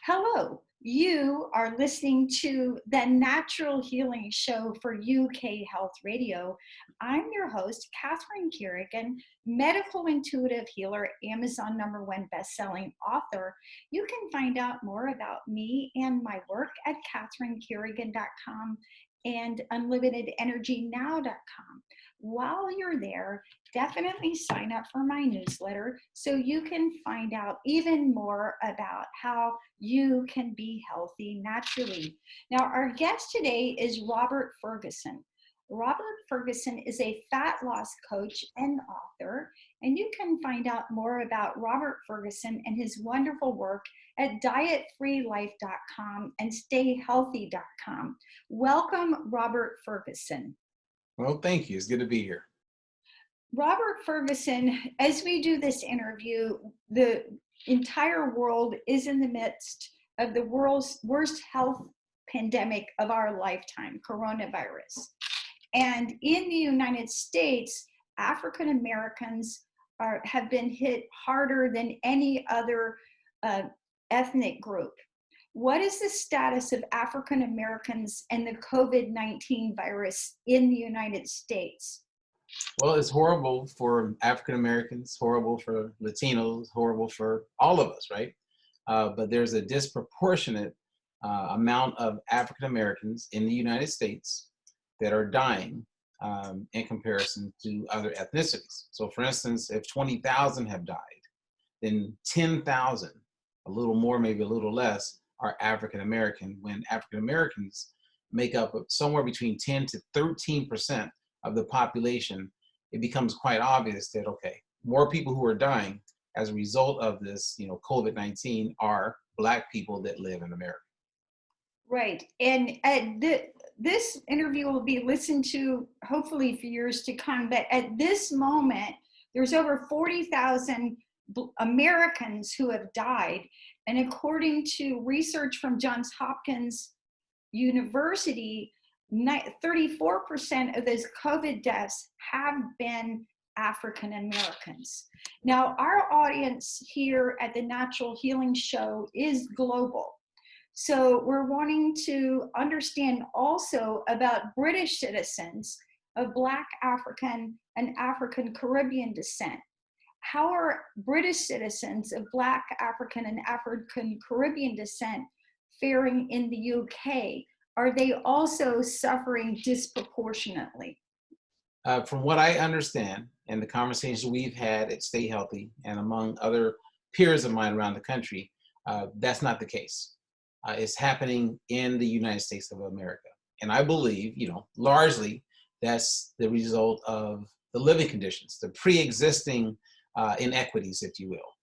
Hello, you are listening to the Natural Healing Show for UK Health Radio. I'm your host, Catherine Carrigan, medical intuitive healer, Amazon #1 best-selling author. You can find out more about me and my work at catherinecarrigan.com and unlimitedenergynow.com. While you're there, definitely sign up for my newsletter so you can find out even more about how you can be healthy naturally. Now, our guest today is Robert Ferguson. Robert Ferguson is a fat loss coach and author, and you can find out more about Robert Ferguson and his wonderful work at dietfreelife.com and stayhealthy.com. Welcome, Robert Ferguson. Well, thank you. It's good to be here. Robert Ferguson, as we do this interview, the entire world is in the midst of the world's worst health pandemic of our lifetime, coronavirus. And in the United States, African Americans have been hit harder than any other ethnic group. What is the status of African Americans and the COVID-19 virus in the United States? Well, it's horrible for African Americans, horrible for Latinos, horrible for all of us, right? But there's a disproportionate amount of African Americans in the United States that are dying in comparison to other ethnicities. So for instance, if 20,000 have died, then 10,000, a little more, maybe a little less, are African American, when African Americans make up somewhere between 10 to 13% of the population. It becomes quite obvious that, okay, more people who are dying as a result of this, COVID-19 are Black people that live in America. Right. And this interview will be listened to hopefully for years to come. But at this moment, there's over 40,000 Americans who have died. And according to research from Johns Hopkins University, 34% of those COVID deaths have been African Americans. Now, our audience here at the Natural Healing Show is global. So we're wanting to understand also about British citizens of Black African and African-Caribbean descent. How are British citizens of Black African and African-Caribbean descent faring in the UK? Are they also suffering disproportionately? From what I understand, and the conversations we've had at Stay Healthy and among other peers of mine around the country, that's not the case. It's happening in the United States of America. And I believe, largely that's the result of the living conditions, the pre-existing inequities, if you will.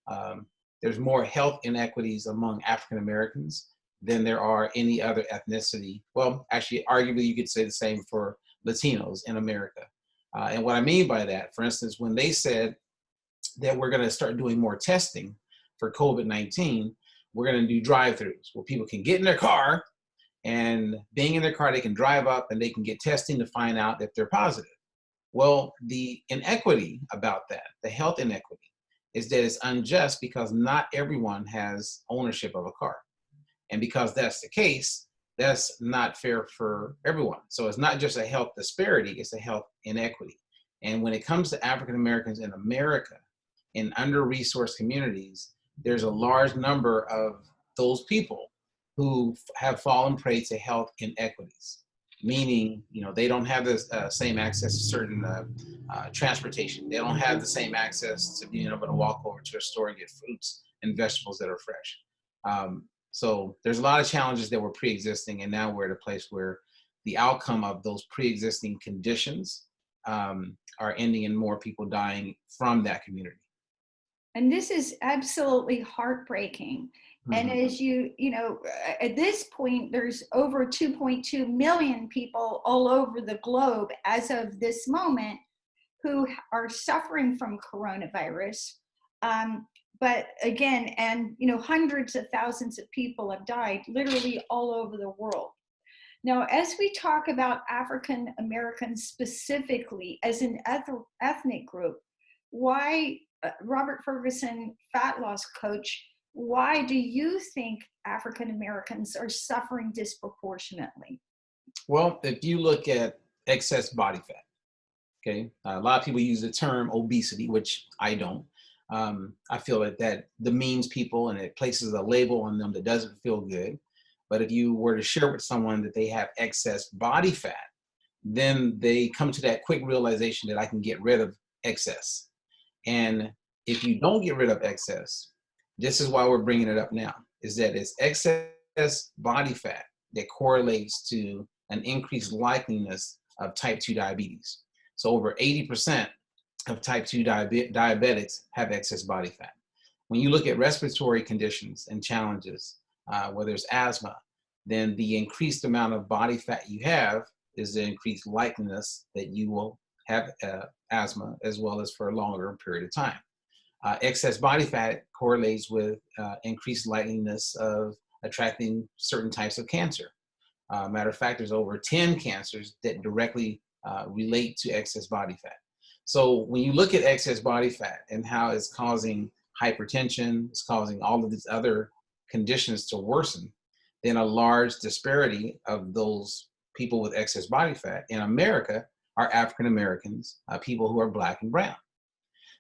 There's more health inequities among African Americans than there are any other ethnicity. Well, actually, arguably, you could say the same for Latinos in America. And what I mean by that, for instance, when they said that we're going to start doing more testing for COVID-19, we're going to do drive-throughs where people can get in their car, and being in their car, they can drive up and they can get testing to find out if they're positive. Well, the inequity about that, the health inequity, is that it's unjust because not everyone has ownership of a car. And because that's the case, that's not fair for everyone. So it's not just a health disparity, it's a health inequity. And when it comes to African Americans in America, in under-resourced communities, there's a large number of those people who have fallen prey to health inequities, meaning, they don't have the same access to certain transportation. They don't have the same access to being able to walk over to a store and get fruits and vegetables that are fresh. So there's a lot of challenges that were pre-existing, and now we're at a place where the outcome of those pre-existing conditions are ending in more people dying from that community. And this is absolutely heartbreaking. And as at this point, there's over 2.2 million people all over the globe as of this moment who are suffering from coronavirus. But again, and hundreds of thousands of people have died literally all over the world. Now, as we talk about African Americans specifically as an ethnic group, why Robert Ferguson, fat loss coach, why do you think African Americans are suffering disproportionately? Well, if you look at excess body fat, okay, a lot of people use the term obesity, which I don't. I feel that demeans people and it places a label on them that doesn't feel good. But if you were to share with someone that they have excess body fat, then they come to that quick realization that I can get rid of excess. And if you don't get rid of excess, this is why we're bringing it up now, is that it's excess body fat that correlates to an increased likeliness of type 2 diabetes. So over 80% of type 2 diabetics have excess body fat. When you look at respiratory conditions and challenges, whether it's asthma, then the increased amount of body fat you have is the increased likeliness that you will have asthma, as well as for a longer period of time. Excess body fat correlates with increased likeliness of attracting certain types of cancer. Matter of fact, there's over 10 cancers that directly relate to excess body fat. So when you look at excess body fat and how it's causing hypertension, it's causing all of these other conditions to worsen, then a large disparity of those people with excess body fat in America are African Americans, people who are Black and brown.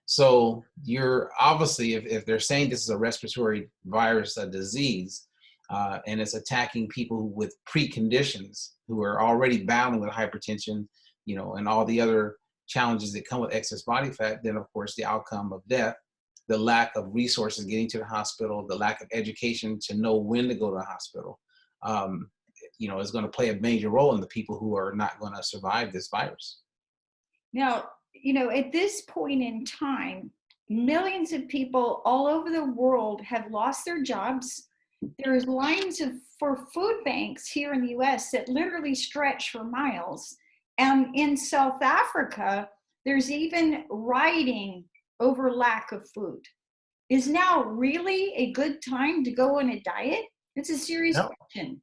So you're obviously, if they're saying this is a respiratory virus, a disease, and it's attacking people with preconditions who are already battling with hypertension, and all the other challenges that come with excess body fat, then of course the outcome of death, the lack of resources getting to the hospital, the lack of education to know when to go to the hospital, is going to play a major role in the people who are not going to survive this virus. Now, at this point in time, millions of people all over the world have lost their jobs. There's lines for food banks here in the US that literally stretch for miles. And in South Africa, there's even rioting over lack of food. Is now really a good time to go on a diet? It's a serious question.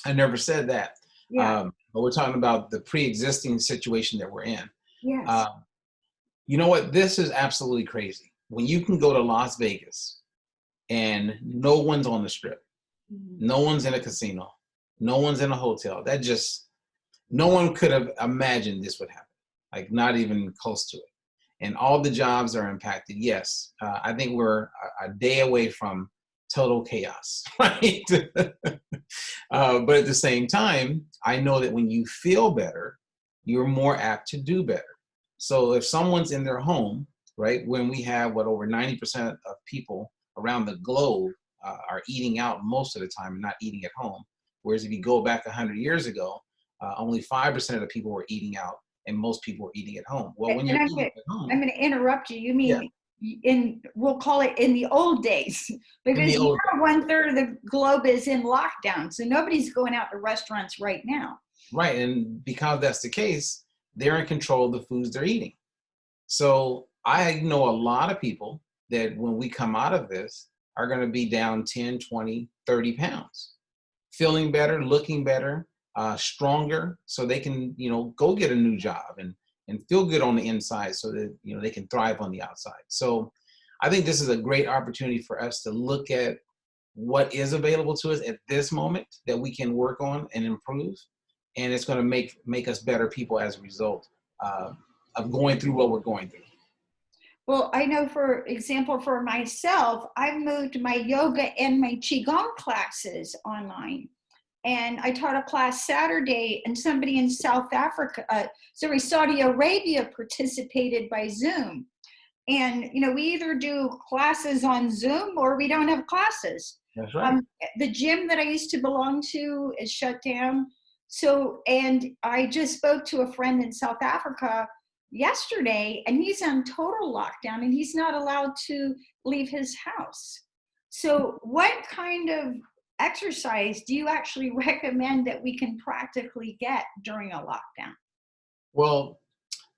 I never said that. Yeah. But we're talking about the pre-existing situation that we're in. Yes. You know what? This is absolutely crazy. When you can go to Las Vegas and no one's on the strip, no one's in a casino, no one's in a hotel. No one could have imagined this would happen. Like not even close to it. And all the jobs are impacted. Yes, I think we're a day away from total chaos, right? But at the same time, I know that when you feel better, you're more apt to do better. So if someone's in their home, right, when we have over 90% of people around the globe are eating out most of the time and not eating at home. Whereas if you go back 100 years ago, only 5% of the people were eating out and most people were eating at home. Well, when you're eating at home. I'm going to interrupt you. You mean we'll call it in the old days, because now 1/3 of the globe is in lockdown. So nobody's going out to restaurants right now. Right. And because that's the case, they're in control of the foods they're eating. So I know a lot of people that when we come out of this are going to be down 10, 20, 30 pounds, feeling better, looking better, stronger, so they can, go get a new job and feel good on the inside so that, they can thrive on the outside. So I think this is a great opportunity for us to look at what is available to us at this moment that we can work on and improve. And it's going to make us better people as a result of going through what we're going through. Well, I know, for example, for myself, I've moved my yoga and my Qigong classes online. And I taught a class Saturday, and somebody in Saudi Arabia participated by Zoom. And, we either do classes on Zoom or we don't have classes. That's right. The gym that I used to belong to is shut down. So, and I just spoke to a friend in South Africa yesterday, and he's on total lockdown and he's not allowed to leave his house. So what kind of exercise do you actually recommend that we can practically get during a lockdown? Well,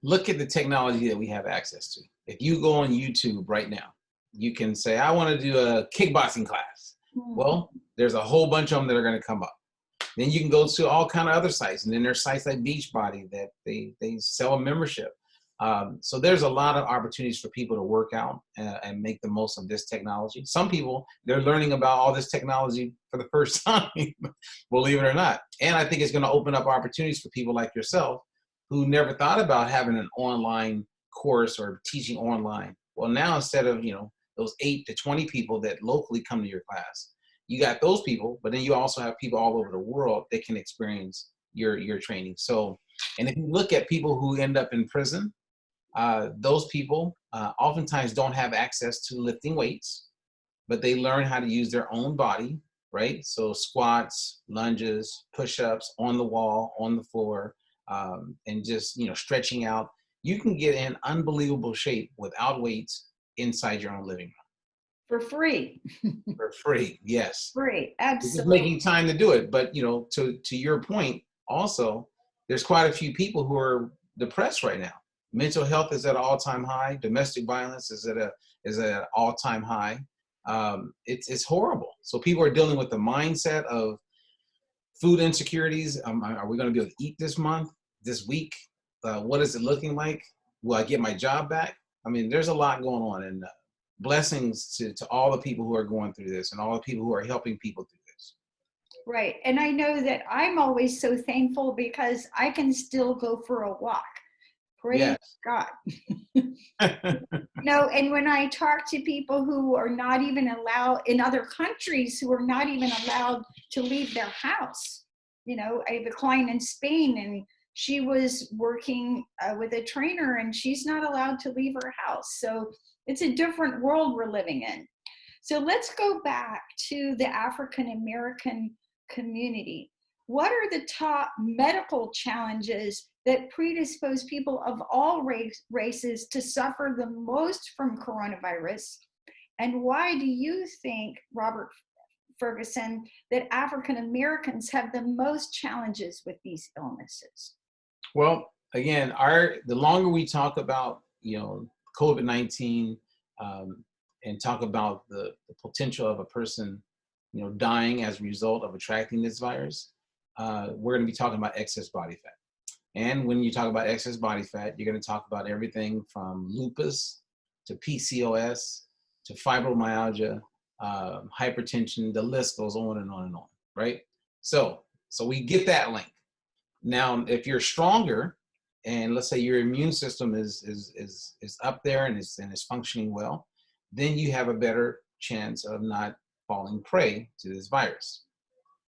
look at the technology that we have access to. If you go on YouTube right now, you can say, I want to do a kickboxing class. Well, there's a whole bunch of them that are going to come up. Then you can go to all kind of other sites. And then there's sites like Beachbody that they sell a membership. So there's a lot of opportunities for people to work out and make the most of this technology. Some people, they're learning about all this technology for the first time, believe it or not. And I think it's going to open up opportunities for people like yourself who never thought about having an online course or teaching online. Well, now instead of, those 8 to 20 people that locally come to your class, you got those people, but then you also have people all over the world that can experience your training. So, and if you look at people who end up in prison, those people oftentimes don't have access to lifting weights, but they learn how to use their own body, right? So squats, lunges, push-ups on the wall, on the floor, and just, stretching out. You can get in unbelievable shape without weights inside your own living room. For free. For free, yes. Free, It's just absolutely. making time to do it. But, to your point, also, there's quite a few people who are depressed right now. Mental health is at an all-time high. Domestic violence is at an all-time high. It's horrible. So people are dealing with the mindset of food insecurities. Are we going to be able to eat this month, this week? What is it looking like? Will I get my job back? I mean, there's a lot going on, and blessings to all the people who are going through this and all the people who are helping people through this. Right. And I know that I'm always so thankful because I can still go for a walk. Praise Yes. God. And when I talk to people who are not even allowed in other countries, who are not even allowed to leave their house, I have a client in Spain, and she was working with a trainer, and she's not allowed to leave her house. So it's a different world we're living in. So let's go back to the African American community. What are the top medical challenges that predispose people of all races to suffer the most from coronavirus? And why do you think, Robert Ferguson, that African Americans have the most challenges with these illnesses? Well, again, the longer we talk about, COVID-19, and talk about the potential of a person, dying as a result of attracting this virus, we're going to be talking about excess body fat. And when you talk about excess body fat, you're going to talk about everything from lupus to PCOS to fibromyalgia, hypertension. The list goes on and on and on, right? So we get that link. Now, if you're stronger, and let's say your immune system is up there and is functioning well, then you have a better chance of not falling prey to this virus.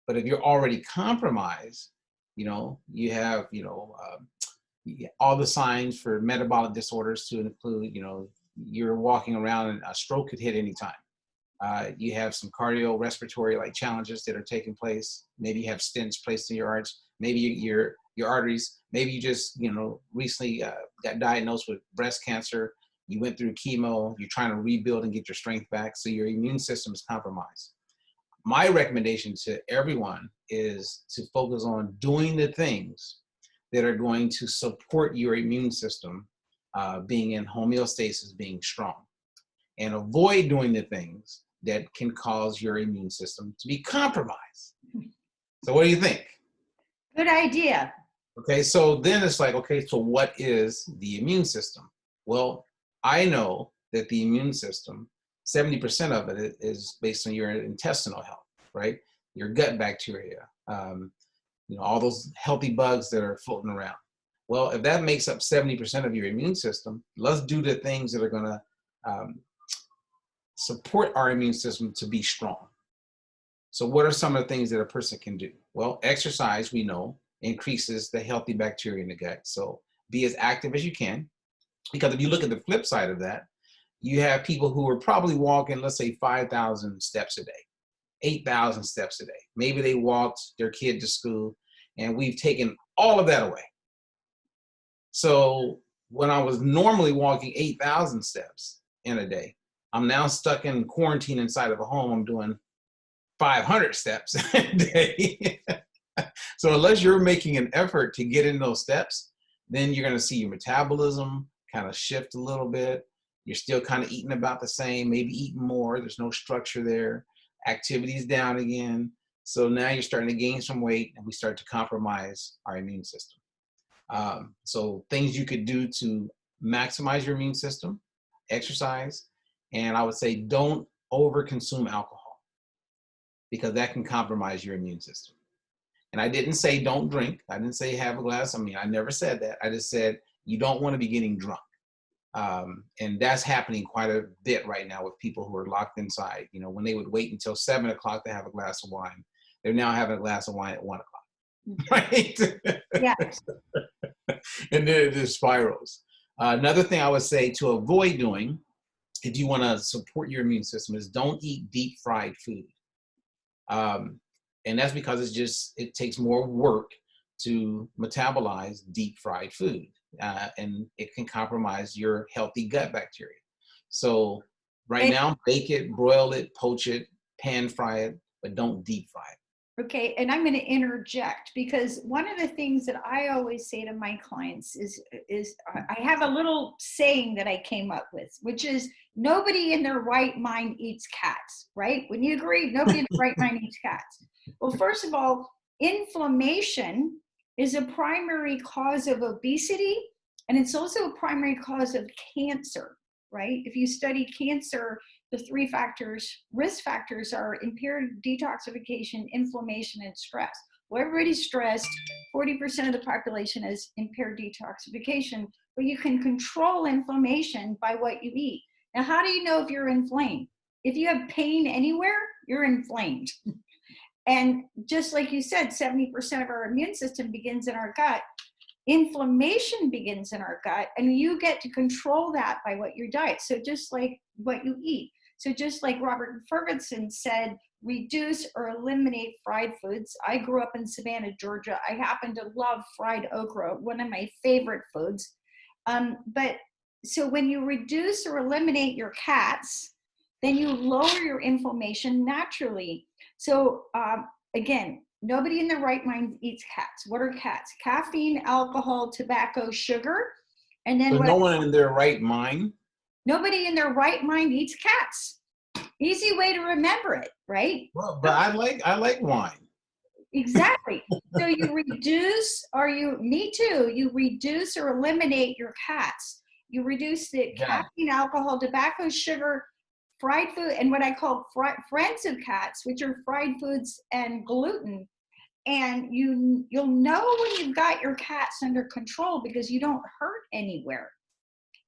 But if you're already compromised, you have all the signs for metabolic disorders, to include, you're walking around and a stroke could hit any time. You have some cardiorespiratory challenges that are taking place. Maybe you have stents placed in your hearts. Maybe your arteries. Maybe you just recently got diagnosed with breast cancer. You went through chemo. You're trying to rebuild and get your strength back. So your immune system is compromised. My recommendation to everyone is to focus on doing the things that are going to support your immune system being in homeostasis, being strong, and avoid doing the things that can cause your immune system to be compromised. So what do you think? Good idea. Okay, so then it's like, okay, so what is the immune system? Well, I know that the immune system, 70% of it is based on your intestinal health, right? Your gut bacteria, all those healthy bugs that are floating around. Well, if that makes up 70% of your immune system, let's do the things that are going to support our immune system to be strong. So what are some of the things that a person can do? Well, exercise, we know, increases the healthy bacteria in the gut. So be as active as you can. Because if you look at the flip side of that, you have people who are probably walking, let's say 5,000 steps a day, 8,000 steps a day. Maybe they walked their kid to school, and we've taken all of that away. So when I was normally walking 8,000 steps in a day, I'm now stuck in quarantine inside of a home. I'm doing 500 steps a day. So unless you're making an effort to get in those steps, then you're going to see your metabolism kind of shift a little bit. You're still kind of eating about the same, maybe eating more. There's no structure there. Activity's down again. So now you're starting to gain some weight, and we start to compromise our immune system. So things you could do to maximize your immune system, exercise, and I would say don't over-consume alcohol because that can compromise your immune system. And I didn't say don't drink. I didn't say have a glass. I mean, I never said that. I just said you don't want to be getting drunk. And that's happening quite a bit right now with people who are locked inside. You know, when they would wait until 7 o'clock to have a glass of wine, they're now having a glass of wine at 1 o'clock, right? Yes. And then it just spirals. Another thing I would say to avoid doing, if you want to support your immune system, is don't eat deep fried food. And that's because it takes more work to metabolize deep fried food. And it can compromise your healthy gut bacteria. So now, bake it, broil it, poach it, pan fry it, but don't deep fry it. Okay, and I'm going to interject because one of the things that I always say to my clients is I have a little saying that I came up with, which is nobody in their right mind eats cats, right? When you agree, nobody in their right mind eats cats. Well, first of all, inflammation is a primary cause of obesity, and it's also a primary cause of cancer, right? If you study cancer, the 3 risk factors are impaired detoxification, inflammation, and stress. Well, everybody's stressed. 40% of the population has impaired detoxification, but you can control inflammation by what you eat. Now, how do you know if you're inflamed? If you have pain anywhere, you're inflamed. And just like you said, 70% of our immune system begins in our gut. Inflammation begins in our gut, and you get to control that by what your diet. So just like what you eat. So just like Robert Ferguson said, reduce or eliminate fried foods. I grew up in Savannah, Georgia. I happen to love fried okra, one of my favorite foods. But so when you reduce or eliminate your cats, then you lower your inflammation naturally. So again, nobody in their right mind eats cats. What are cats? Caffeine, alcohol, tobacco, sugar. And then so no one in their right mind? Nobody in their right mind eats cats. Easy way to remember it, right? Well, but I like wine. Exactly. So you reduce, me too, you reduce or eliminate your cats. You reduce the caffeine, alcohol, tobacco, sugar, fried food, and what I call friends of cats, which are fried foods and gluten. And you'll know when you've got your cats under control because you don't hurt anywhere.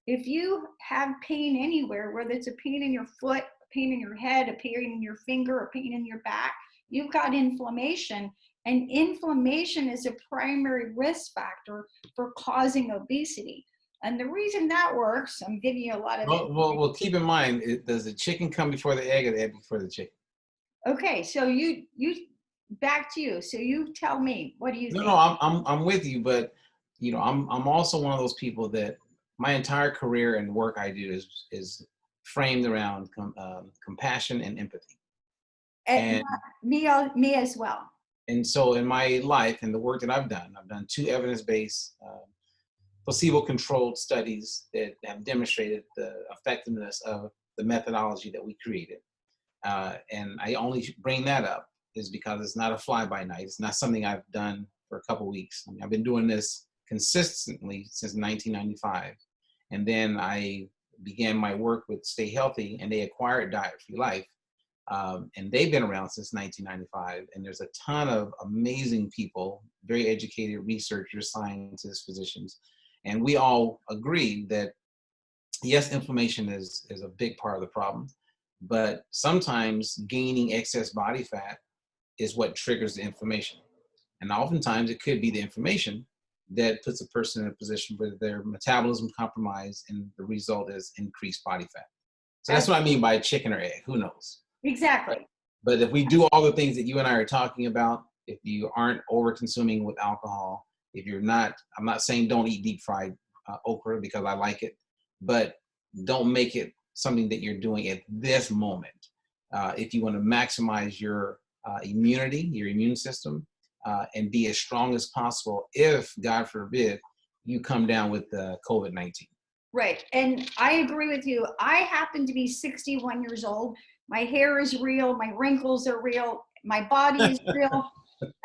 If you have pain anywhere, whether it's a pain in your foot, a pain in your head, a pain in your finger, a pain in your back, you've got inflammation. And inflammation is a primary risk factor for causing obesity. And the reason that works, I'm giving you a lot of well, keep in mind, does the chicken come before the egg or the egg before the chicken? Okay, so you back to you. So you tell me, what do you think? No, I'm with you, but you know, I'm also one of those people that my entire career and work I do is framed around compassion and empathy. And me as well. And so in my life and the work that I've done 2 evidence-based placebo-controlled studies that have demonstrated the effectiveness of the methodology that we created. And I only bring that up is because it's not a fly-by-night. It's not something I've done for a couple of weeks. I mean, I've been doing this consistently since 1995. And then I began my work with Stay Healthy, and they acquired Diet Free Life. And they've been around since 1995. And there's a ton of amazing people, very educated researchers, scientists, physicians. And we all agree that, yes, inflammation is a big part of the problem, but sometimes gaining excess body fat is what triggers the inflammation. And oftentimes it could be the inflammation that puts a person in a position where their metabolism compromised and the result is increased body fat. So that's what I mean by chicken or egg, who knows? Exactly. But if we do all the things that you and I are talking about, if you aren't over consuming with alcohol, if you're not, I'm not saying don't eat deep fried okra because I like it, but don't make it something that you're doing at this moment. If you want to maximize your immunity, your immune system, and be as strong as possible if, God forbid, you come down with COVID-19. Right. And I agree with you. I happen to be 61 years old. My hair is real. My wrinkles are real. My body is real.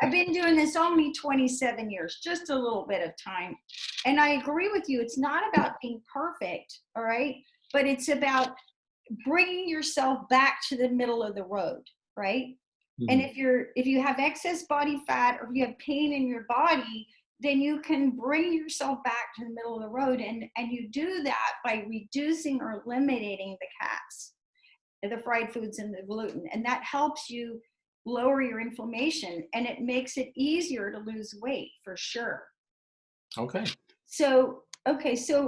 I've been doing this only 27 years, just a little bit of time. And I agree with you. It's not about being perfect, all right? But it's about bringing yourself back to the middle of the road, right? And if you have excess body fat or if you have pain in your body, then you can bring yourself back to the middle of the road. And you do that by reducing or eliminating the carbs, the fried foods and the gluten. And that helps you lower your inflammation, and it makes it easier to lose weight for sure. Okay. So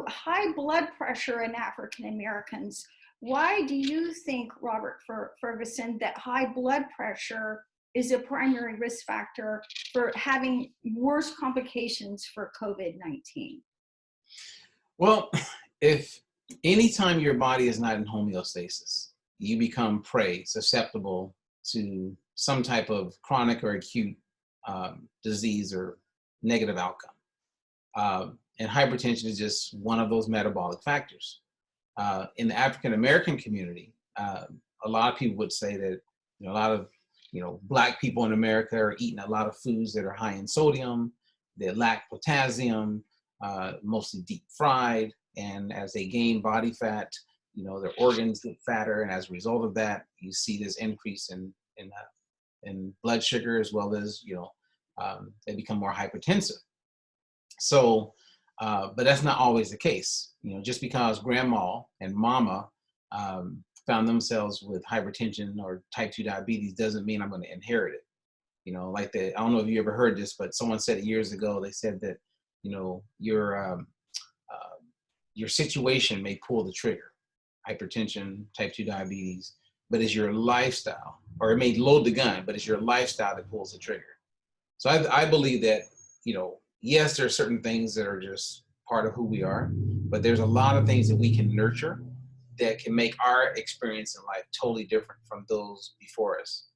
high blood pressure in African Americans. Why do you think, Robert Ferguson, that high blood pressure is a primary risk factor for having worse complications for COVID-19? Well, if anytime your body is not in homeostasis, you become susceptible to some type of chronic or acute disease or negative outcome. And hypertension is just one of those metabolic factors. In the African American community, a lot of people would say that a lot of Black people in America are eating a lot of foods that are high in sodium, that lack potassium, mostly deep fried, and as they gain body fat, their organs get fatter, and as a result of that, you see this increase in blood sugar, as well as they become more hypertensive. So, but that's not always the case. Just because grandma and mama found themselves with hypertension or type 2 diabetes doesn't mean I'm going to inherit it. I don't know if you ever heard this, but someone said it years ago. They said that your situation may pull the trigger, hypertension, type 2 diabetes, but it's your lifestyle, or it may load the gun, but it's your lifestyle that pulls the trigger. So I believe that, yes, there are certain things that are just part of who we are, but there's a lot of things that we can nurture that can make our experience in life totally different from those before us.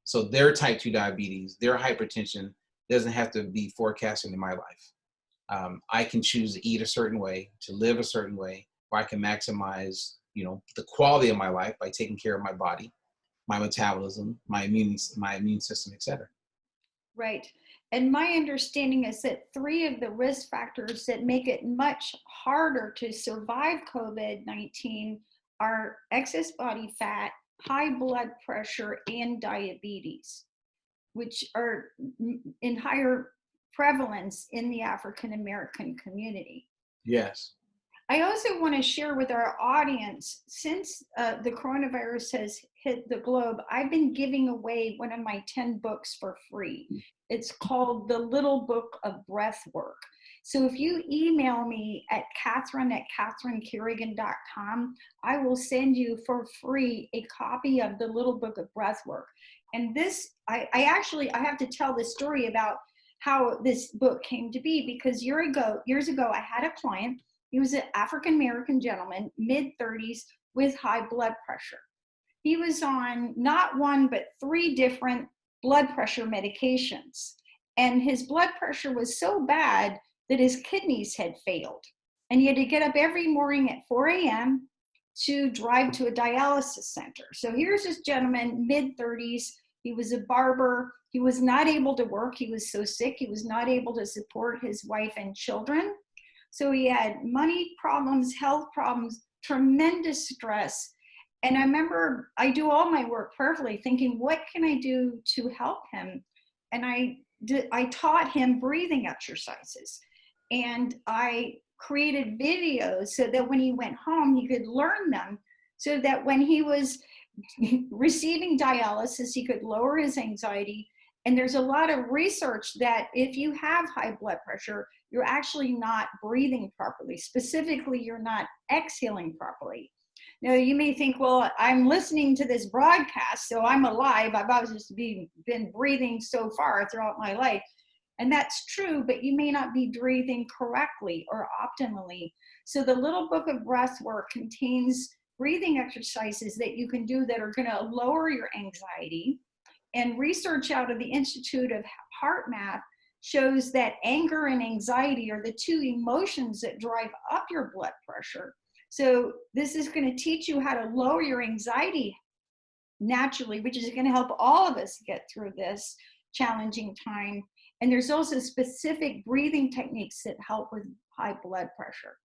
So their type 2 diabetes, their hypertension doesn't have to be forecasted in my life. I can choose to eat a certain way, to live a certain way, or I can maximize, the quality of my life by taking care of my body, my metabolism, my immune system, et cetera. Right. And my understanding is that 3 of the risk factors that make it much harder to survive COVID-19 are excess body fat, high blood pressure, and diabetes, which are in higher prevalence in the African American community. Yes. I also want to share with our audience, since the coronavirus has hit the globe, I've been giving away one of my 10 books for free. It's called The Little Book of Breath Work. So if you email me at Catherine@CatherineCarrigan.com, I will send you for free a copy of The Little Book of Breath Work. And this, I have to tell this story about how this book came to be, because years ago, I had a client. He was an African-American gentleman, mid-30s, with high blood pressure. He was on not 1, but 3 different blood pressure medications. And his blood pressure was so bad that his kidneys had failed. And he had to get up every morning at 4 a.m. to drive to a dialysis center. So here's this gentleman, mid-30s. He was a barber. He was not able to work. He was so sick. He was not able to support his wife and children. So he had money problems, health problems, tremendous stress. And I remember I do all my work prayerfully, thinking, what can I do to help him? And I taught him breathing exercises. And I created videos so that when he went home, he could learn them, so that when he was receiving dialysis, he could lower his anxiety. And there's a lot of research that if you have high blood pressure, you're actually not breathing properly. Specifically, you're not exhaling properly. Now, you may think, well, I'm listening to this broadcast, so I'm alive. I've always been breathing so far throughout my life. And that's true, but you may not be breathing correctly or optimally. So the Little Book of Breath Work contains breathing exercises that you can do that are going to lower your anxiety. And research out of the Institute of Heart Math shows that anger and anxiety are the 2 emotions that drive up your blood pressure. So this is going to teach you how to lower your anxiety naturally, which is going to help all of us get through this challenging time. And there's also specific breathing techniques that help with high blood pressure.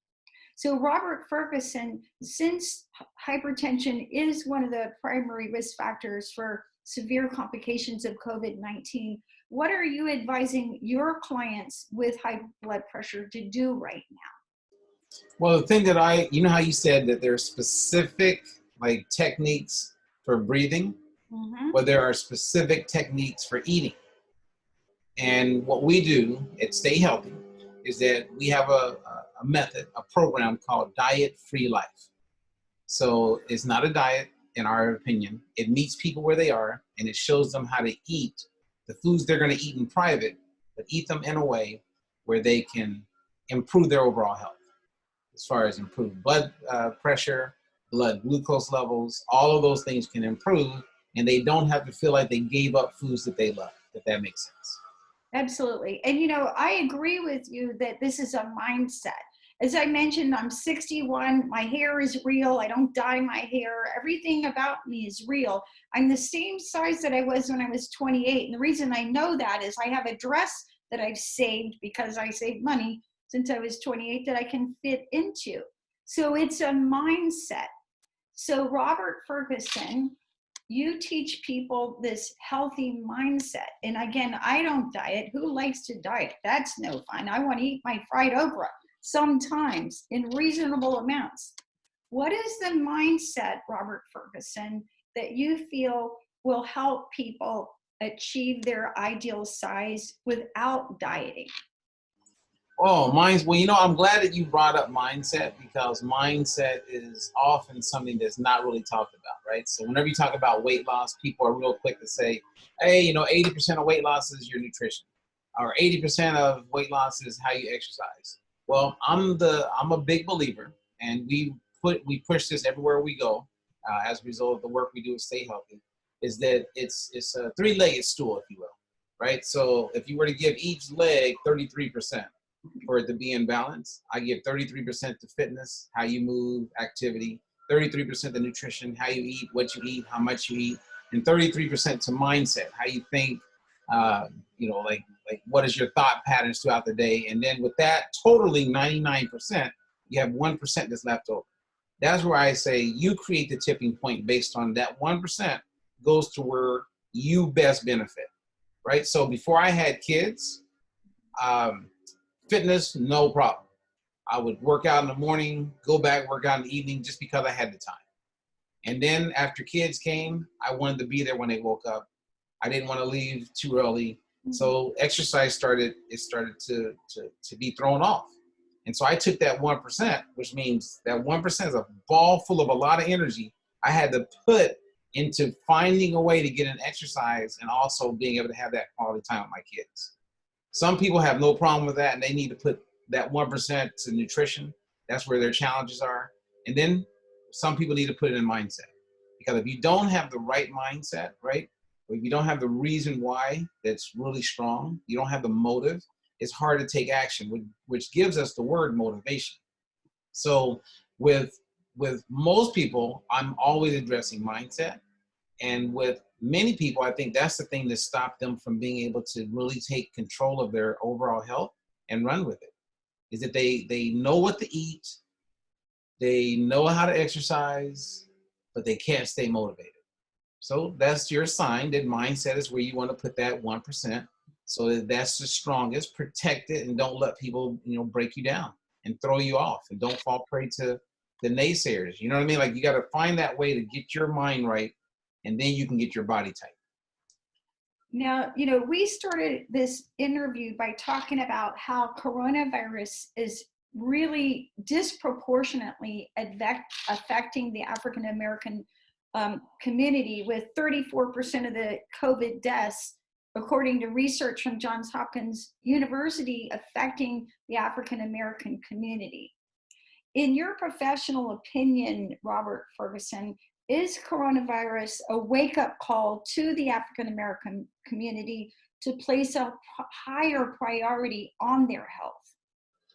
So Robert Ferguson, since hypertension is one of the primary risk factors for severe complications of COVID-19, what are you advising your clients with high blood pressure to do right now? Well, the thing that you know how you said that there are specific like techniques for breathing, well, there are specific techniques for eating. And what we do at Stay Healthy is that we have a method, a program called Diet Free Life. So it's not a diet, in our opinion. It meets people where they are, and it shows them how to eat the foods they're going to eat in private, but eat them in a way where they can improve their overall health, as far as improved blood pressure, blood glucose levels. All of those things can improve, and they don't have to feel like they gave up foods that they love, if that makes sense. Absolutely. And you know, I agree with you that this is a mindset. As I mentioned, I'm 61, my hair is real, I don't dye my hair, everything about me is real. I'm the same size that I was when I was 28. And the reason I know that is I have a dress that I've saved because I saved money since I was 28 that I can fit into. So it's a mindset. So Robert Ferguson, you teach people this healthy mindset. And again, I don't diet. Who likes to diet? That's no fun. I want to eat my fried okra sometimes in reasonable amounts. What is the mindset, Robert Ferguson, that you feel will help people achieve their ideal size without dieting? Oh, well, you know, I'm glad that you brought up mindset, because mindset is often something that's not really talked about, right? So whenever you talk about weight loss, people are real quick to say, hey, you know, 80% of weight loss is your nutrition, or 80% of weight loss is how you exercise. Well, I'm a big believer, and we push this everywhere we go, as a result of the work we do to Stay Healthy, is that it's a three-legged stool, if you will, right? So if you were to give each leg 33% for it to be in balance, I give 33% to fitness, how you move, activity, 33% to nutrition, how you eat, what you eat, how much you eat, and 33% to mindset, how you think, you know, like what is your thought patterns throughout the day. And then with that, totally 99%, you have 1% that's left over. That's where I say you create the tipping point based on that 1% goes to where you best benefit, right? So before I had kids, fitness, no problem. I would work out in the morning, go back, work out in the evening, just because I had the time. And then after kids came, I wanted to be there when they woke up. I didn't want to leave too early. So exercise started to be thrown off. And so I took that 1%, which means that 1% is a ball full of a lot of energy I had to put into finding a way to get an exercise and also being able to have that quality time with my kids. Some people have no problem with that, and they need to put that 1% to nutrition. That's where their challenges are. And then some people need to put it in mindset. Because if you don't have the right mindset, right, or if you don't have the reason why that's really strong, you don't have the motive, it's hard to take action, which gives us the word motivation. So with most people, I'm always addressing mindset. And with many people, I think that's the thing that stopped them from being able to really take control of their overall health and run with it, is that they know what to eat, they know how to exercise, but they can't stay motivated. So that's your sign that mindset is where you want to put that 1%, so that that's the strongest. Protect it and don't let people, you know, break you down and throw you off, and don't fall prey to the naysayers. You know what I mean? Like, you got to find that way to get your mind right, and then you can get your body tight. Now, you know, we started this interview by talking about how coronavirus is really disproportionately affecting the African American community, with 34% of the COVID deaths, according to research from Johns Hopkins University, affecting the African American community. In your professional opinion, Robert Ferguson, is coronavirus a wake-up call to the African American community to place a higher priority on their health?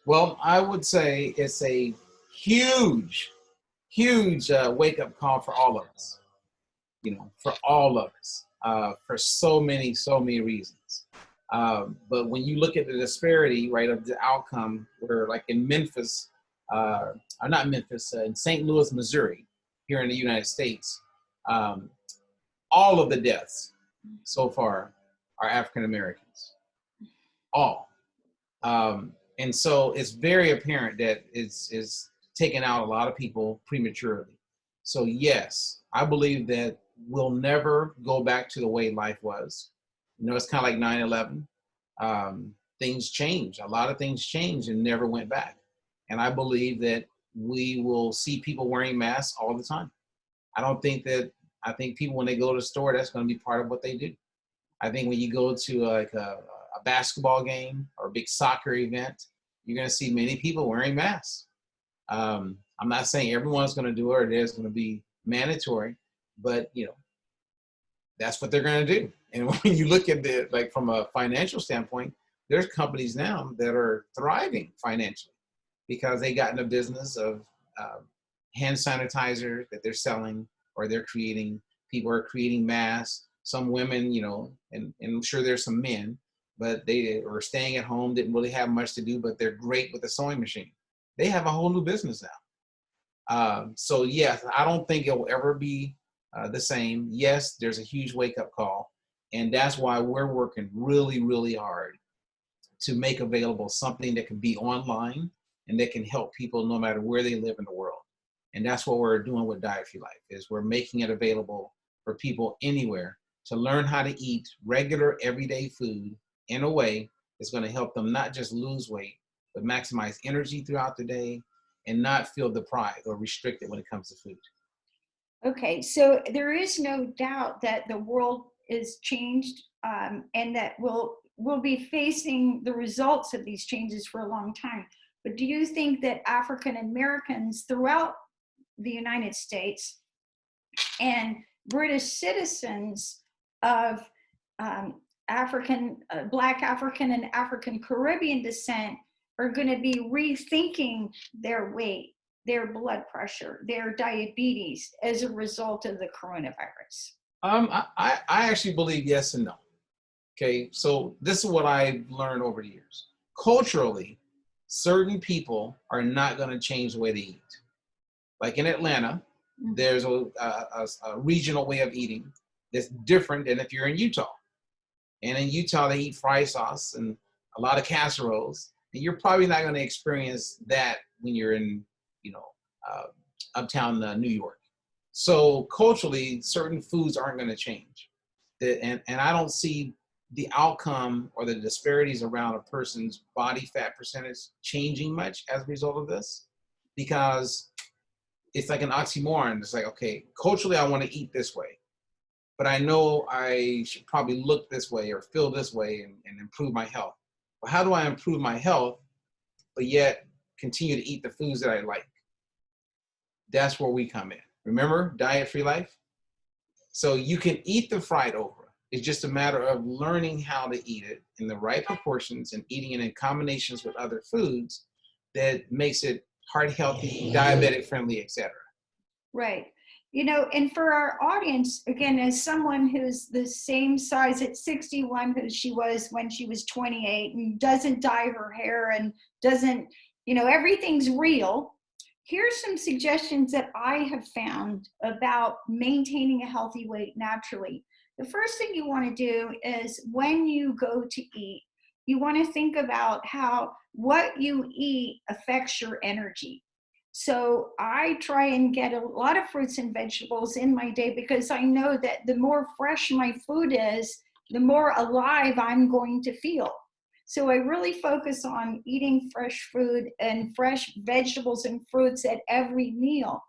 Well, I would say it's a huge wake-up call for all of us, you know, for all of us. for so many reasons. But when you look at the disparity, right, of the outcome, where like in Memphis, or not Memphis, in St. Louis, Missouri, here in the United States, all of the deaths so far are African Americans, all. And so it's very apparent that it's taking out a lot of people prematurely. So yes, I believe that we'll never go back to the way life was. You know, it's kind of like 9/11. Things change. A lot of things changed and never went back. And I believe that we will see people wearing masks all the time. I think people, when they go to the store, that's going to be part of what they do. I think when you go to like a basketball game or a big soccer event, you're going to see many people wearing masks. I'm not saying everyone's going to do it or it is going to be mandatory, but you know, that's what they're going to do. And when you look at the, like from a financial standpoint, there's companies now that are thriving financially because they got in the business of hand sanitizer that they're selling, or they're creating, people are creating masks. Some women, you know, and I'm sure there's some men, but they were staying at home, didn't really have much to do, but they're great with a sewing machine. They have a whole new business now. So yes, I don't think it will ever be the same. Yes, there's a huge wake up call. And that's why we're working really, really hard to make available something that can be online and that can help people no matter where they live in the world. And that's what we're doing with Diet Free Life, is we're making it available for people anywhere to learn how to eat regular everyday food in a way that's going to help them not just lose weight, but maximize energy throughout the day and not feel deprived or restricted when it comes to food. Okay, so there is no doubt that the world is changed, and that we'll be facing the results of these changes for a long time. But do you think that African Americans throughout the United States and British citizens of Black African and African-Caribbean descent are going to be rethinking their weight, their blood pressure, their diabetes as a result of the coronavirus? I actually believe yes and no. Okay, so this is what I've learned over the years. Culturally, certain people are not going to change the way they eat. Like in Atlanta, there's a regional way of eating that's different than if you're in Utah. And in Utah, they eat fry sauce and a lot of casseroles. And you're probably not going to experience that when you're in, you know, uptown New York. So culturally, certain foods aren't going to change. And I don't see the outcome or the disparities around a person's body fat percentage changing much as a result of this, because it's like an oxymoron. It's like, okay, culturally, I want to eat this way, but I know I should probably look this way or feel this way and improve my health. But how do I improve my health, but yet continue to eat the foods that I like? That's where we come in. Remember, Diet Free Life? So you can eat the fried okra. It's just a matter of learning how to eat it in the right proportions and eating it in combinations with other foods that makes it heart healthy, diabetic friendly, etc. Right. You know, and for our audience, again, as someone who's the same size at 61 as she was when she was 28 and doesn't dye her hair and doesn't, you know, everything's real. Here's some suggestions that I have found about maintaining a healthy weight naturally. The first thing you want to do is when you go to eat, you want to think about how what you eat affects your energy. So I try and get a lot of fruits and vegetables in my day because I know that the more fresh my food is, the more alive I'm going to feel. So I really focus on eating fresh food and fresh vegetables and fruits at every meal.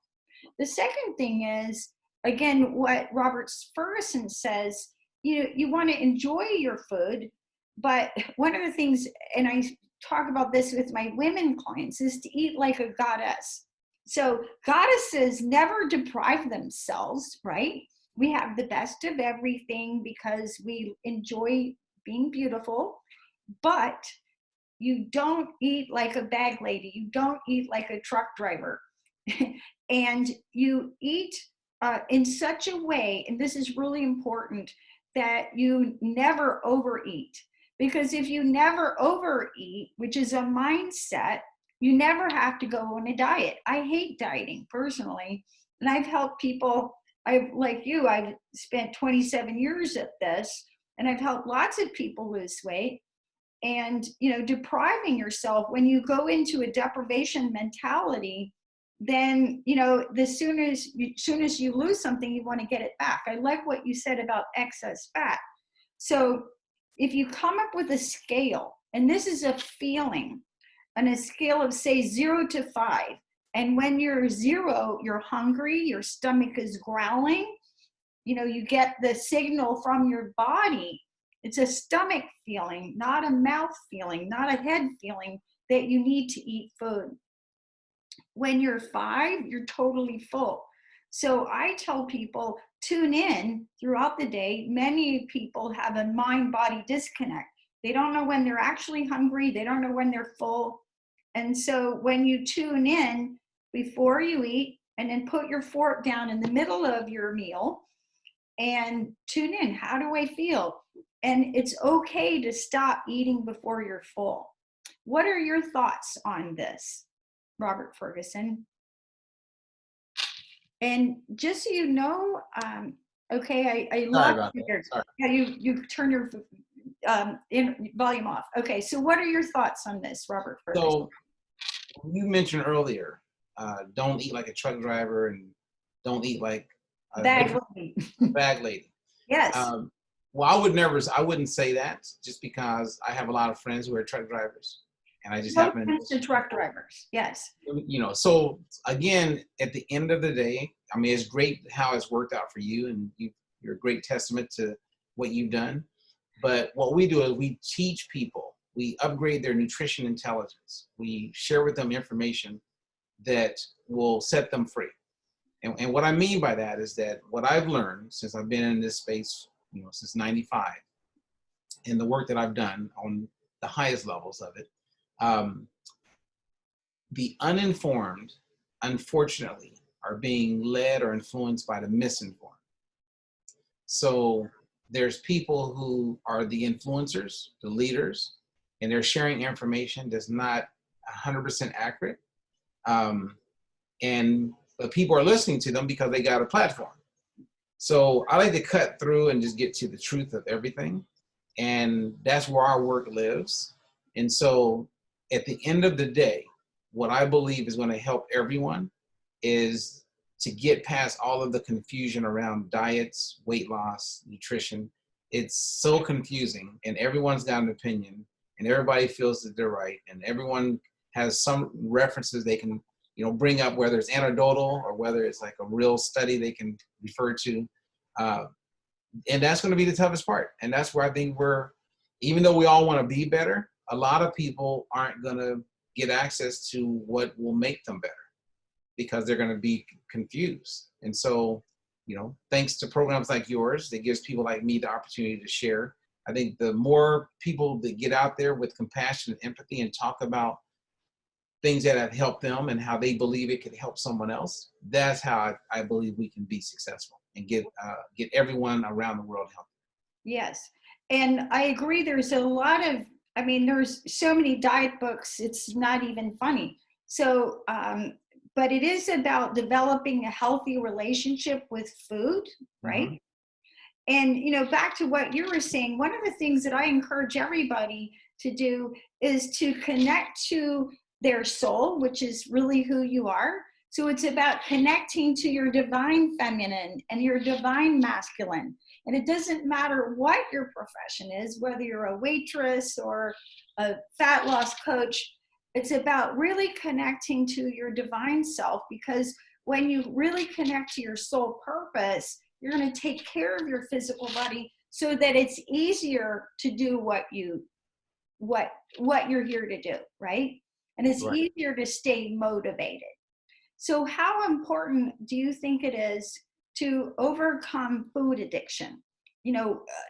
The second thing is, again, what Robert Ferguson says, you want to enjoy your food, but one of the things, and I talk about this with my women clients, is to eat like a goddess. So goddesses never deprive themselves, right? We have the best of everything because we enjoy being beautiful, but you don't eat like a bag lady. You don't eat like a truck driver. And you eat in such a way, and this is really important, that you never overeat. Because if you never overeat, which is a mindset, you never have to go on a diet. I hate dieting personally. And I've helped people, like you, I've spent 27 years at this, and I've helped lots of people lose weight. And, depriving yourself, when you go into a deprivation mentality, then, as soon as you lose something, you want to get it back. I like what you said about excess fat. So if you come up with a scale, and this is a feeling, on a scale of say 0 to 5, and when you're 0, you're hungry, your stomach is growling, you get the signal from your body. It's a stomach feeling, not a mouth feeling, not a head feeling that you need to eat food. When you're 5, you're totally full. So I tell people, tune in throughout the day. Many people have a mind-body disconnect. They don't know when they're actually hungry. They don't know when they're full. And so when you tune in before you eat, and then put your fork down in the middle of your meal and tune in, how do I feel? And it's okay to stop eating before you're full. What are your thoughts on this, Robert Ferguson? And just so you know, okay, I love your, yeah, you turn your volume off. Okay, so what are your thoughts on this, Robert Ferguson? So you mentioned earlier, don't eat like a truck driver and don't eat like a bag lady. Bag lady. Yes. Well, I wouldn't say that, just because I have a lot of friends who are truck drivers, and I just happen to truck drivers. Yes. So again, at the end of the day, I mean, it's great how it's worked out for you, and you're a great testament to what you've done. But what we do is we teach people, we upgrade their nutrition intelligence. We share with them information that will set them free. And what I mean by that is that what I've learned since I've been in this space, since '95, and the work that I've done on the highest levels of it, the uninformed, unfortunately, are being led or influenced by the misinformed. So there's people who are the influencers, the leaders, and they're sharing information that's not 100% accurate. But people are listening to them because they got a platform. So I like to cut through and just get to the truth of everything. And that's where our work lives. And so at the end of the day, what I believe is going to help everyone is to get past all of the confusion around diets, weight loss, nutrition. It's so confusing, and everyone's got an opinion, and everybody feels that they're right, and everyone has some references they can bring up, whether it's anecdotal or whether it's like a real study they can refer to. And that's going to be the toughest part. And that's where I think even though we all want to be better, a lot of people aren't going to get access to what will make them better because they're going to be confused. And so, thanks to programs like yours, that gives people like me the opportunity to share. I think the more people that get out there with compassion and empathy and talk about things that have helped them and how they believe it could help someone else, that's how I believe we can be successful and get everyone around the world healthy. Yes. And I agree. There's there's so many diet books, it's not even funny. So, but it is about developing a healthy relationship with food, right? Mm-hmm. And, back to what you were saying, one of the things that I encourage everybody to do is to connect to their soul, which is really who you are. So it's about connecting to your divine feminine and your divine masculine. And it doesn't matter what your profession is, whether you're a waitress or a fat loss coach, it's about really connecting to your divine self, because when you really connect to your soul purpose, you're going to take care of your physical body so that it's easier to do what you're here to do, right? And it's easier to stay motivated. So how important do you think it is to overcome food addiction?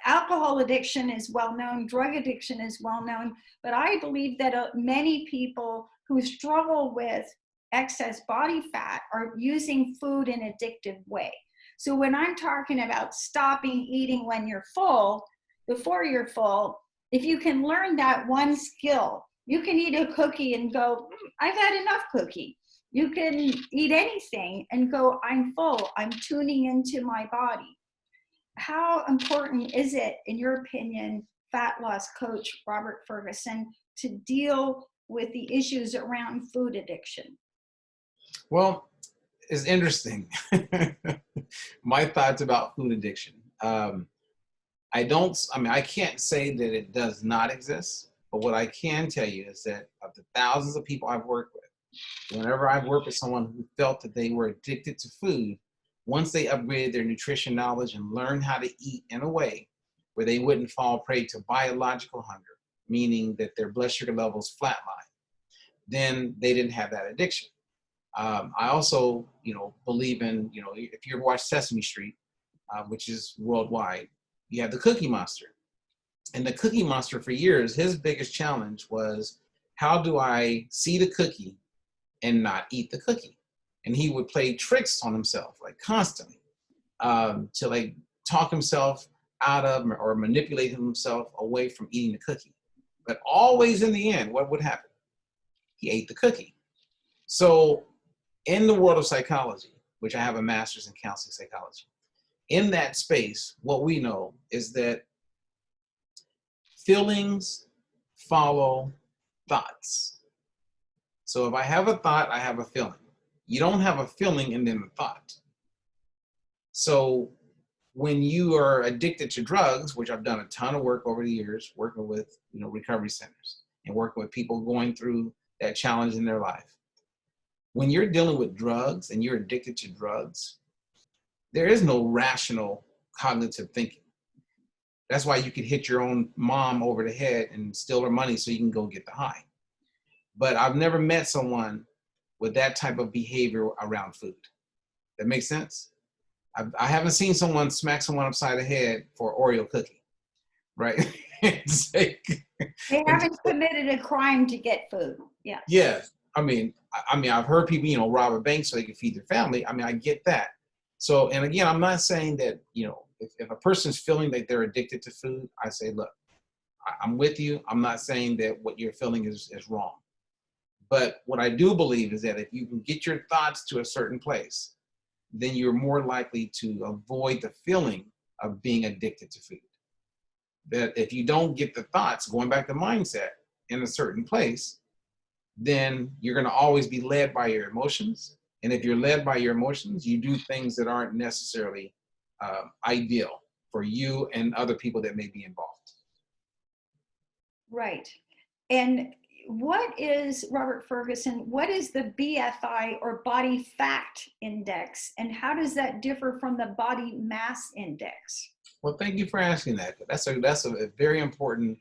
Alcohol addiction is well known, drug addiction is well known, but I believe that many people who struggle with excess body fat are using food in an addictive way. So when I'm talking about stopping eating when you're full, before you're full, if you can learn that one skill, you can eat a cookie and go, I've had enough cookie. You can eat anything and go, I'm full, I'm tuning into my body. How important is it, in your opinion, fat loss coach Robert Ferguson, to deal with the issues around food addiction? Well, it's interesting. My thoughts about food addiction. I can't say that it does not exist, but what I can tell you is that of the thousands of people I've worked with, whenever I've worked with someone who felt that they were addicted to food, once they upgraded their nutrition knowledge and learned how to eat in a way where they wouldn't fall prey to biological hunger, meaning that their blood sugar levels flatline, then they didn't have that addiction. I also, believe in, if you ever watch Sesame Street, which is worldwide, you have the Cookie Monster. And the Cookie Monster, for years, his biggest challenge was, how do I see the cookie and not eat the cookie? And he would play tricks on himself, like constantly, to like talk himself out of or manipulate himself away from eating the cookie. But always in the end, what would happen? He ate the cookie. So in the world of psychology, which I have a master's in counseling psychology, in that space, what we know is that feelings follow thoughts. So if I have a thought, I have a feeling. You don't have a feeling and then a thought. So when you are addicted to drugs, which I've done a ton of work over the years, working with recovery centers and working with people going through that challenge in their life. When you're dealing with drugs and you're addicted to drugs, there is no rational cognitive thinking. That's why you could hit your own mom over the head and steal her money so you can go get the high. But I've never met someone with that type of behavior around food. That makes sense? I haven't seen someone smack someone upside the head for Oreo cookie, right? They haven't committed a crime to get food. Yes. Yes. I mean, I've heard people, rob a bank so they can feed their family. I mean, I get that. So, and again, I'm not saying that, if a person's feeling that they're addicted to food, I say, look, I'm with you. I'm not saying that what you're feeling is wrong. But what I do believe is that if you can get your thoughts to a certain place, then you're more likely to avoid the feeling of being addicted to food. That if you don't get the thoughts, going back to mindset, in a certain place, then you're going to always be led by your emotions. And if you're led by your emotions, you do things that aren't necessarily ideal for you and other people that may be involved. Right. And what is, Robert Ferguson, what is the BFI, or body fat index, and how does that differ from the body mass index? Well, thank you for asking that. That's a very important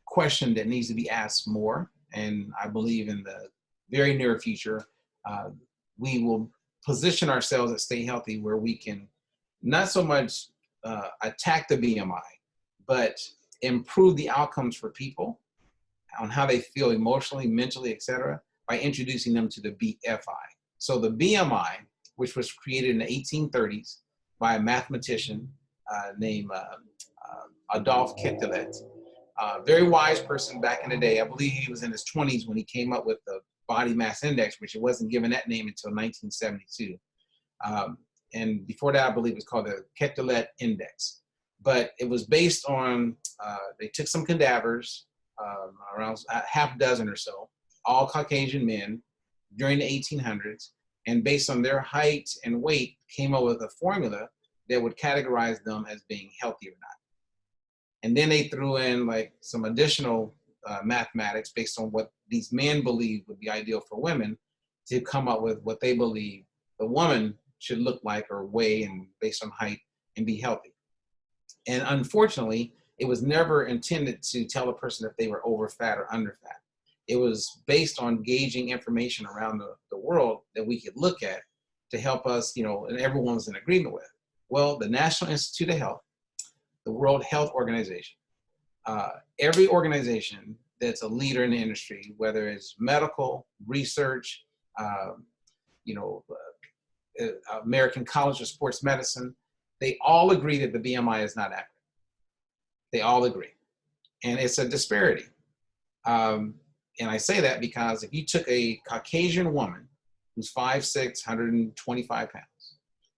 question that needs to be asked more. And I believe in the very near future, we will position ourselves at Stay Healthy where we can not so much attack the BMI, but improve the outcomes for people on how they feel emotionally, mentally, etc., by introducing them to the BFI. So the BMI, which was created in the 1830s by a mathematician named Adolphe Quetelet, very wise person back in the day. I believe he was in his 20s when he came up with the body mass index, which it wasn't given that name until 1972. And before that, I believe it was called the Quetelet Index. But it was based on, they took some cadavers, around a half dozen or so, all Caucasian men during the 1800s, and based on their height and weight, came up with a formula that would categorize them as being healthy or not. And then they threw in like some additional mathematics based on what these men believed would be ideal for women to come up with what they believe the woman should look like or weigh and based on height and be healthy. And unfortunately, it was never intended to tell a person if they were over fat or under fat. It was based on gauging information around the world that we could look at to help us, and everyone was in agreement with. Well, the National Institute of Health, the World Health Organization, every organization that's a leader in the industry, whether it's medical, research, American College of Sports Medicine, they all agree that the BMI is not accurate. They all agree. And it's a disparity. And I say that because if you took a Caucasian woman who's 5'6", 125 pounds,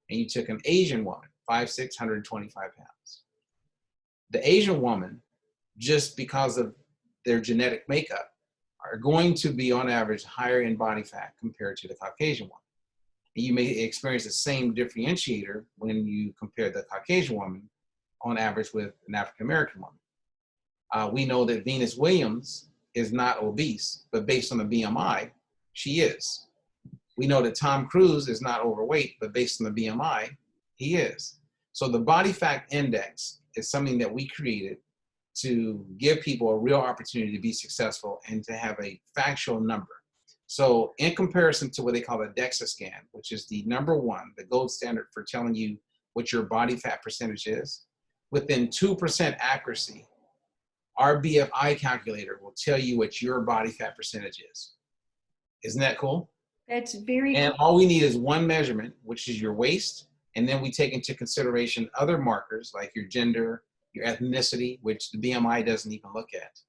and you took an Asian woman, 5'6", 125 pounds, the Asian woman, just because of their genetic makeup, are going to be on average higher in body fat compared to the Caucasian woman. And you may experience the same differentiator when you compare the Caucasian woman on average with an African American woman. We know that Venus Williams is not obese, but based on the BMI, she is. We know that Tom Cruise is not overweight, but based on the BMI, he is. So the body fat index is something that we created to give people a real opportunity to be successful and to have a factual number. So in comparison to what they call a DEXA scan, which is the number one, the gold standard for telling you what your body fat percentage is, within 2% accuracy, our BFI calculator will tell you what your body fat percentage is. Isn't that cool? That's very And cool. all we need is one measurement, which is your waist. And then we take into consideration other markers like your gender, your ethnicity, which the BMI doesn't even look at.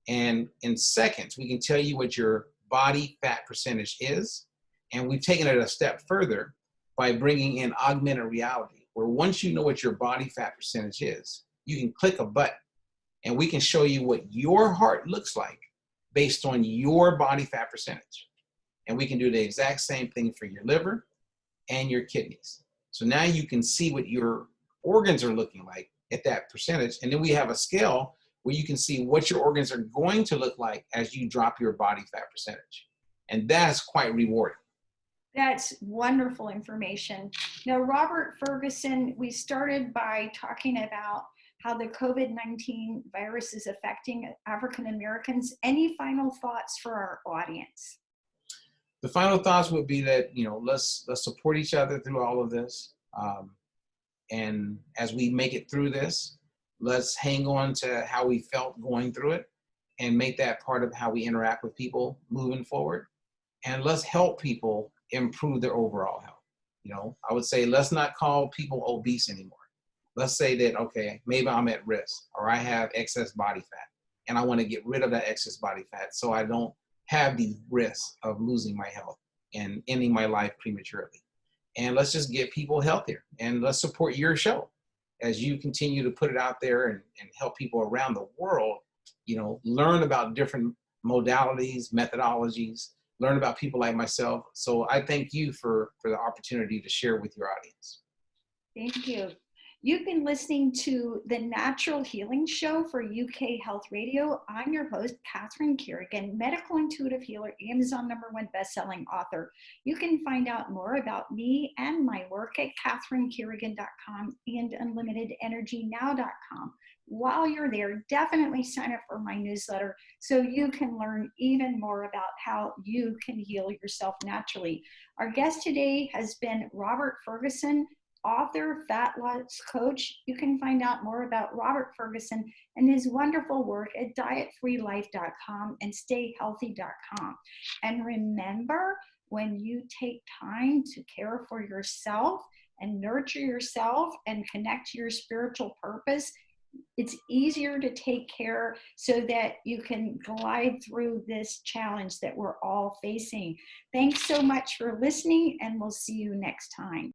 And in seconds, we can tell you what your body fat percentage is. And we've taken it a step further by bringing in augmented reality, where once you know what your body fat percentage is, you can click a button and we can show you what your heart looks like based on your body fat percentage. And we can do the exact same thing for your liver and your kidneys. So now you can see what your organs are looking like at that percentage. And then we have a scale where you can see what your organs are going to look like as you drop your body fat percentage. And that's quite rewarding. That's wonderful information. Now, Robert Ferguson, we started by talking about how the COVID-19 virus is affecting African Americans. Any final thoughts for our audience? The final thoughts would be that, let's support each other through all of this. And as we make it through this, let's hang on to how we felt going through it and make that part of how we interact with people moving forward. And let's help people improve their overall health. I would say let's not call people obese anymore. Let's say that, okay, maybe I'm at risk or I have excess body fat and I want to get rid of that excess body fat so I don't have the risk of losing my health and ending my life prematurely. And let's just get people healthier and let's support your show as you continue to put it out there and help people around the world, learn about different modalities, methodologies, learn about people like myself. So I thank you for the opportunity to share with your audience. Thank you. You've been listening to the Natural Healing Show for UK Health Radio. I'm your host, Catherine Carrigan, medical intuitive healer, Amazon #1 bestselling author. You can find out more about me and my work at catherinecarrigan.com and unlimitedenergynow.com. While you're there, definitely sign up for my newsletter so you can learn even more about how you can heal yourself naturally. Our guest today has been Robert Ferguson, author, fat loss coach. You can find out more about Robert Ferguson and his wonderful work at dietfreelife.com and stayhealthy.com. And remember, when you take time to care for yourself and nurture yourself and connect to your spiritual purpose, it's easier to take care so that you can glide through this challenge that we're all facing. Thanks so much for listening, and we'll see you next time.